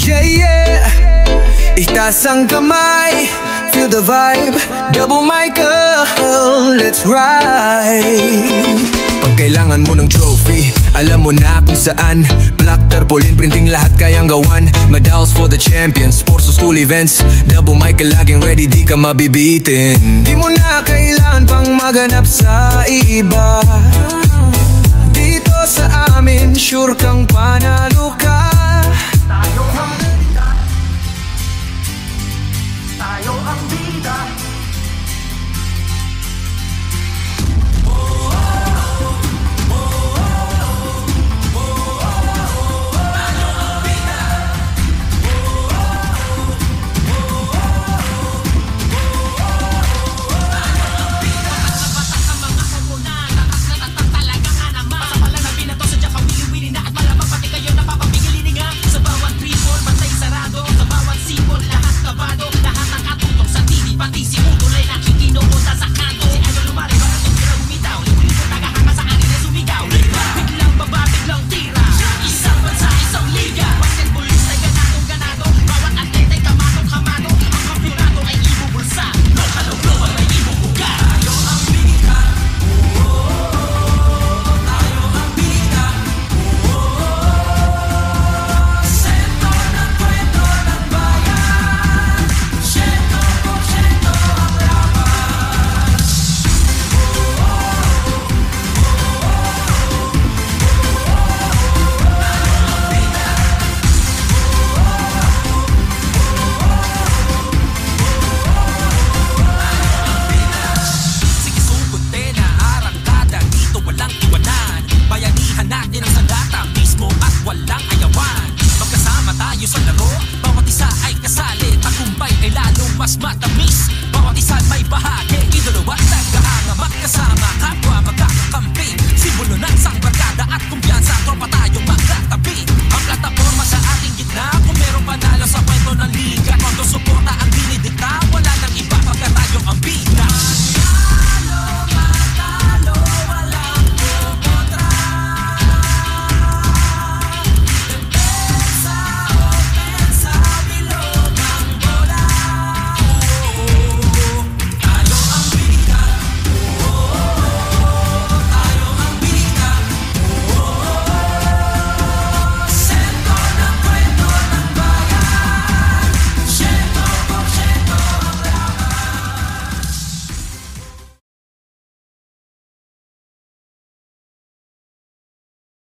Yeah, yeah. Itaas ang kamay, feel the vibe. Double Michael, let's ride. Pag kailangan mo ng trophy, alam mo na kung saan. Black tarpaulin, printing lahat kayang gawan. Medals for the champions, sports o school events. Double Michael laging ready, di ka mabibitin. Di mo na kailangan pang maganap sa iba. Dito sa amin, sure kang panalo ka. Tayo ang bida, tayo ang bida. Mas mata